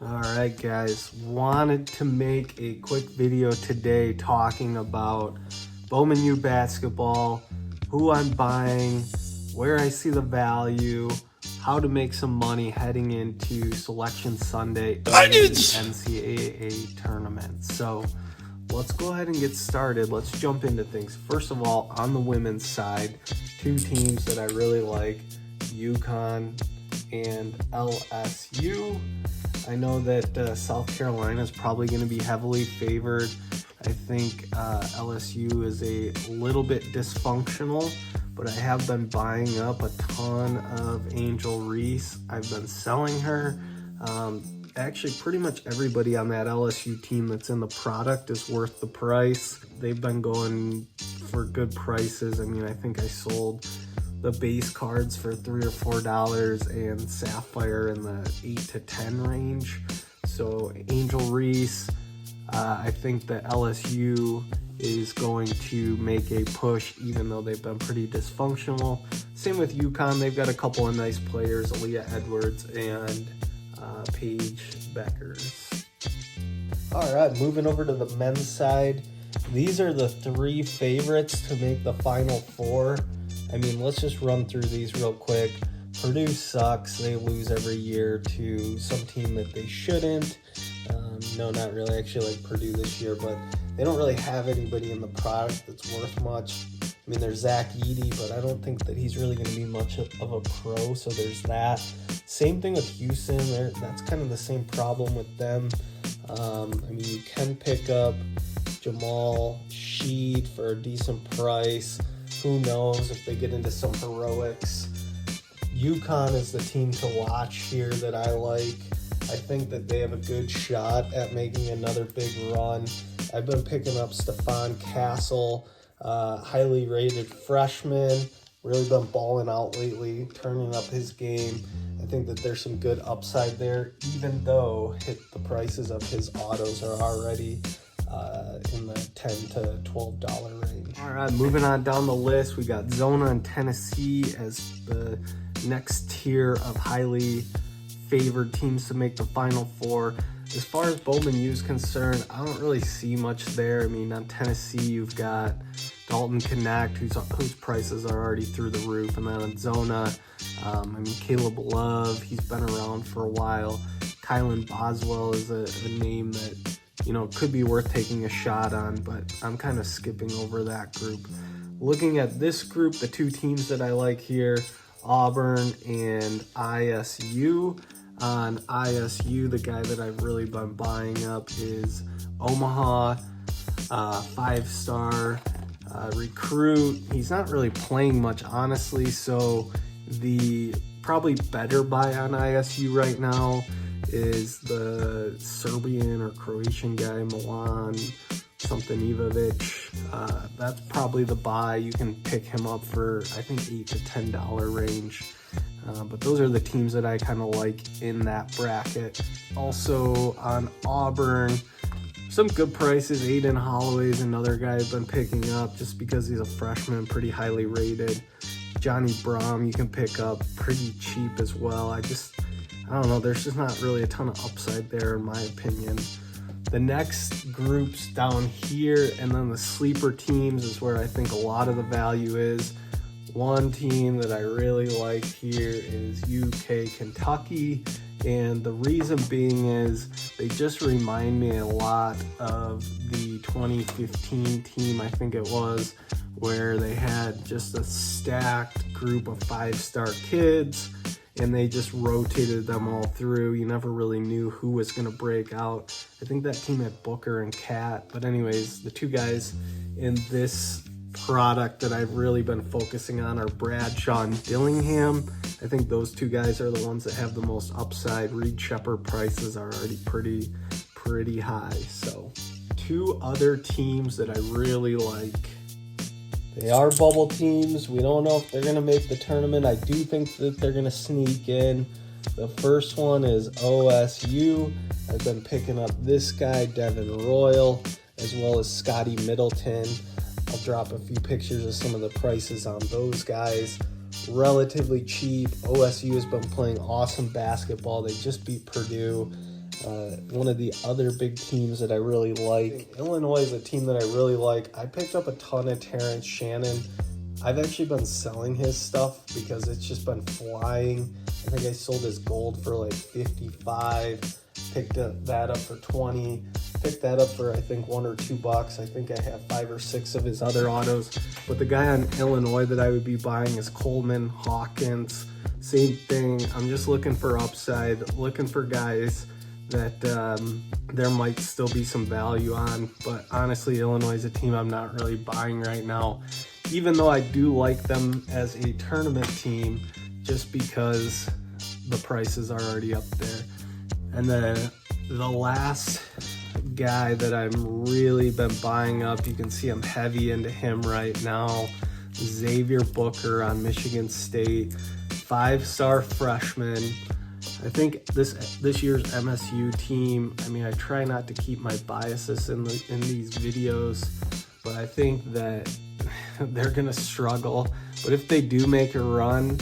All right, guys, wanted to make a quick video today talking about Bowman U Basketball, who I'm buying, where I see the value, how to make some money heading into Selection Sunday and the NCAA tournament. So let's go ahead and get started. Let's jump into things. First of all, on the women's side, two teams that I really like, UConn and LSU. I know that South Carolina is probably going to be heavily favored. I think LSU is a little bit dysfunctional, but I have been buying up a ton of Angel Reese. I've been selling her. Actually, pretty much everybody on that LSU team that's in the product is worth the price. They've been going for good prices. I mean, I think I sold the base cards for $3 or $4 and Sapphire in the 8 to 10 range. So Angel Reese, I think that LSU is going to make a push even though they've been pretty dysfunctional. Same with UConn, they've got a couple of nice players, Aaliyah Edwards and Paige Beckers. All right, moving over to the men's side. These are the three favorites to make the Final Four. I mean, let's just run through these real quick. Purdue sucks. They lose every year to some team that they shouldn't. No, not really. Actually, like Purdue this year, but they don't really have anybody in the product that's worth much. I mean, there's Zach Edey, but I don't think that he's really going to be much of a pro, so there's that. Same thing with Houston. That's kind of the same problem with them. I mean, you can pick up Jamal Sheed for a decent price. Who knows if they get into some heroics. UConn is the team to watch here that I like. I think that they have a good shot at making another big run. I've been picking up Stephon Castle, highly rated freshman. Really been balling out lately, turning up his game. I think that there's some good upside there, even though the prices of his autos are already in the $10 to $12 range. All right, moving on down the list, we got Zona and Tennessee as the next tier of highly favored teams to make the Final Four. As far as Bowman U is concerned, I don't really see much there. I mean, on Tennessee, you've got Dalton Connect, whose prices are already through the roof. And then on Zona, I mean, Caleb Love, he's been around for a while. Kylan Boswell is a name that, you know, could be worth taking a shot on, but I'm kind of skipping over that group. Looking at this group, the two teams that I like here, Auburn and ISU. On ISU, the guy that I've really been buying up is Omaha, 5-star recruit. He's not really playing much, honestly, so the probably better buy on ISU right now is the Serbian or Croatian guy, Milan something Ivovic. That's probably the buy. You can pick him up for, I think, $8 to $10 range. But those are the teams that I kind of like in that bracket. Also on Auburn, some good prices. Aiden Holloway is another guy I've been picking up just because he's a freshman, pretty highly rated. Johnny Braum you can pick up pretty cheap as well. I don't know, there's just not really a ton of upside there in my opinion. The next groups down here, and then the sleeper teams is where I think a lot of the value is. One team that I really like here is UK Kentucky, and the reason being is they just remind me a lot of the 2015 team, I think it was, where they had just a stacked group of 5-star kids and they just rotated them all through. You never really knew who was going to break out. I think that team had Booker and Cat, but anyways, the two guys in this product that I've really been focusing on are Bradshaw and Dillingham. I think those two guys are the ones that have the most upside. Reed Shepherd prices are already pretty high. So two other teams that I really like. They are bubble teams. We don't know if they're going to make the tournament. I do think that they're going to sneak in. The first one is OSU. I've been picking up this guy, Devin Royal, as well as Scotty Middleton. I'll drop a few pictures of some of the prices on those guys. Relatively cheap. OSU has been playing awesome basketball. They just beat Purdue. One of the other big teams that I really like. Illinois is a team that I really like. I picked up a ton of Terrence Shannon. I've actually been selling his stuff because it's just been flying. I think I sold his gold for like 55, picked that up for 20, picked that up for I think $1 or $2. I think I have 5 or 6 of his other autos. But the guy on Illinois that I would be buying is Coleman Hawkins. Same thing. I'm just looking for upside, looking for guys that there might still be some value on. But honestly, Illinois is a team I'm not really buying right now, even though I do like them as a tournament team, just because the prices are already up there. And then the last guy that I'm really been buying up, you can see I'm heavy into him right now, Xavier Booker on Michigan State, 5-star freshman. I think this year's MSU team, I mean, I try not to keep my biases in these videos, but I think that they're gonna struggle. But if they do make a run,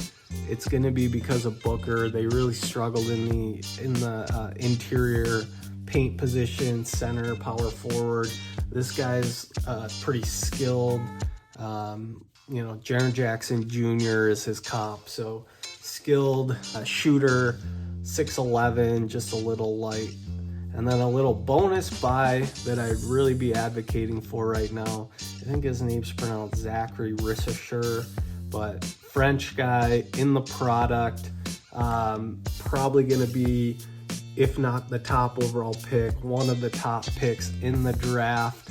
it's gonna be because of Booker. They really struggled in the interior paint position, center, power forward. This guy's pretty skilled. You know, Jaren Jackson Jr. is his comp, so skilled shooter, 6'11", just a little light. And then a little bonus buy that I'd really be advocating for right now. I think his name's pronounced Zachary Rissacher, but French guy in the product. Probably going to be, if not the top overall pick, one of the top picks in the draft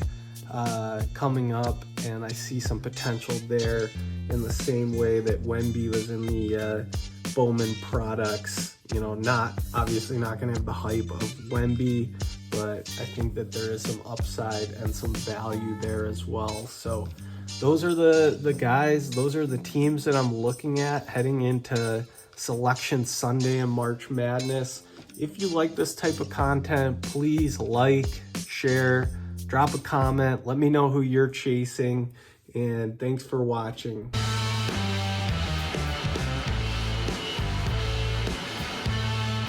coming up. And I see some potential there in the same way that Wemby was in the Bowman products. You know, obviously not going to have the hype of Wemby, but I think that there is some upside and some value there as well. So those are the guys, those are the teams that I'm looking at heading into Selection Sunday and March Madness. If you like this type of content, please like, share, drop a comment, let me know who you're chasing, and thanks for watching.